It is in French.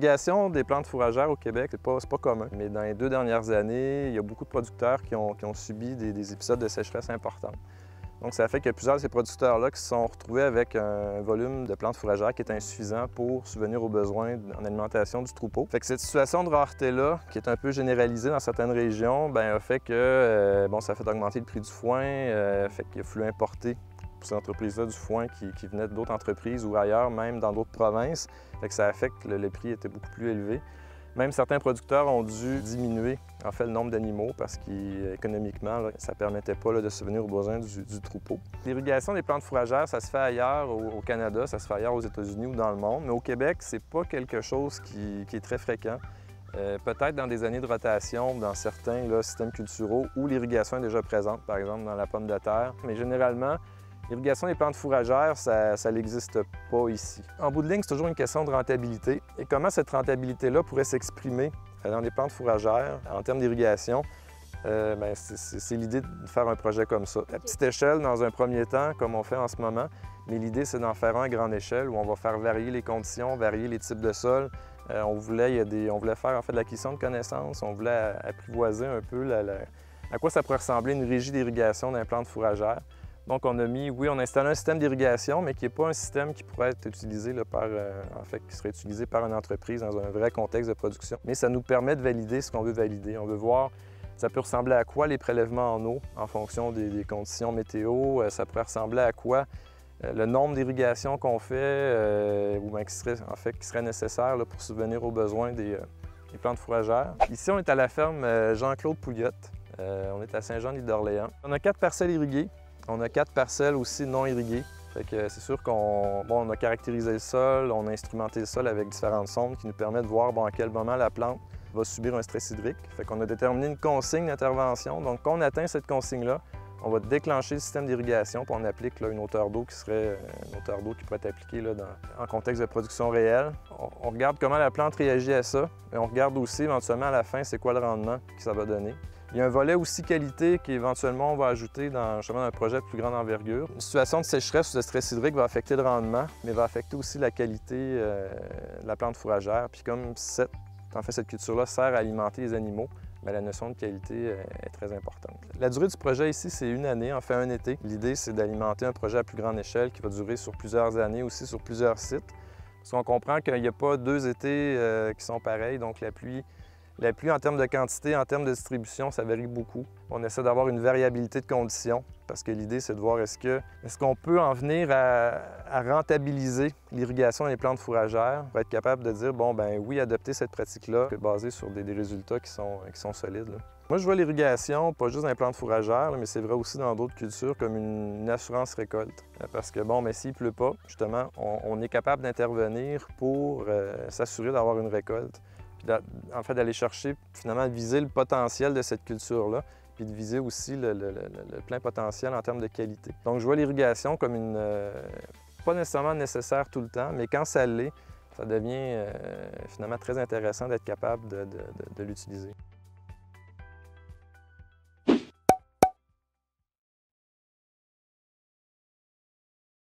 L'irrigation des plantes fourragères au Québec, c'est pas commun. Mais dans les 2 dernières années, il y a beaucoup de producteurs qui ont subi des épisodes de sécheresse importants. Donc, ça a fait qu'il y a plusieurs de ces producteurs-là qui se sont retrouvés avec un volume de plantes fourragères qui est insuffisant pour subvenir aux besoins en alimentation du troupeau. Fait que cette situation de rareté-là, qui est un peu généralisée dans certaines régions, a fait que ça a fait augmenter le prix du foin, fait qu'il a fallu importer pour ces entreprises-là du foin qui venaient d'autres entreprises ou ailleurs, même dans d'autres provinces. Fait que ça a fait que le prix était beaucoup plus élevé. Même certains producteurs ont dû diminuer en fait le nombre d'animaux parce qu'économiquement, ça ne permettait pas de subvenir aux besoins du troupeau. L'irrigation des plantes fourragères, ça se fait ailleurs au Canada, ça se fait ailleurs aux États-Unis ou dans le monde, mais au Québec, c'est pas quelque chose qui est très fréquent. Peut-être dans des années de rotation, dans certains systèmes culturaux où l'irrigation est déjà présente, par exemple dans la pomme de terre, mais généralement, l'irrigation des plantes fourragères, ça n'existe pas ici. En bout de ligne, c'est toujours une question de rentabilité. Et comment cette rentabilité-là pourrait s'exprimer dans des plantes fourragères en termes d'irrigation? C'est l'idée de faire un projet comme ça. À petite échelle, dans un premier temps, comme on fait en ce moment, mais l'idée, c'est d'en faire un à grande échelle où on va faire varier les conditions, varier les types de sols. On voulait faire en fait de l'acquisition de connaissances, on voulait apprivoiser un peu à quoi ça pourrait ressembler une régie d'irrigation d'un plante fourragère. Donc, on a installé un système d'irrigation, mais qui n'est pas un système qui pourrait être utilisé qui serait utilisé par une entreprise dans un vrai contexte de production. Mais ça nous permet de valider ce qu'on veut valider. On veut voir ça peut ressembler à quoi les prélèvements en eau en fonction des conditions météo. Ça pourrait ressembler à quoi le nombre d'irrigations qu'on fait qui serait nécessaire pour subvenir aux besoins des plantes fourragères. Ici, on est à la ferme Jean-Claude Pouillotte. On est à Saint-Jean-l'Île-d'Orléans. On a 4 parcelles irriguées. On a 4 parcelles aussi non irriguées. Fait que c'est sûr qu'on a caractérisé le sol, on a instrumenté le sol avec différentes sondes qui nous permettent de voir à quel moment la plante va subir un stress hydrique. Fait qu'on a déterminé une consigne d'intervention. Donc, quand on atteint cette consigne-là, on va déclencher le système d'irrigation puis on applique une hauteur d'eau qui serait une hauteur d'eau qui pourrait être appliquée en contexte de production réelle. On regarde comment la plante réagit à ça et on regarde aussi éventuellement à la fin c'est quoi le rendement que ça va donner. Il y a un volet aussi qualité qu'éventuellement on va ajouter dans un projet de plus grande envergure. Une situation de sécheresse ou de stress hydrique va affecter le rendement, mais va affecter aussi la qualité de la plante fourragère. Puis comme cette culture-là sert à alimenter les animaux, la notion de qualité est très importante. La durée du projet ici, c'est 1 année, en fait 1 été. L'idée, c'est d'alimenter un projet à plus grande échelle qui va durer sur plusieurs années, aussi sur plusieurs sites. Parce qu'on comprend qu'il n'y a pas 2 étés qui sont pareils, donc la pluie en termes de quantité, en termes de distribution, ça varie beaucoup. On essaie d'avoir une variabilité de conditions parce que l'idée, c'est de voir est-ce qu'on peut en venir à rentabiliser l'irrigation des plantes fourragères pour être capable de dire, oui, adopter cette pratique-là basée sur des résultats qui sont solides. Là. Moi, je vois l'irrigation, pas juste dans les plantes fourragères, mais c'est vrai aussi dans d'autres cultures, comme une assurance récolte. Parce que, s'il ne pleut pas, justement, on est capable d'intervenir pour s'assurer d'avoir une récolte. En fait, d'aller chercher, finalement, de viser le potentiel de cette culture-là, puis de viser aussi le plein potentiel en termes de qualité. Donc, je vois l'irrigation comme pas nécessairement nécessaire tout le temps, mais quand ça l'est, ça devient finalement très intéressant d'être capable de l'utiliser.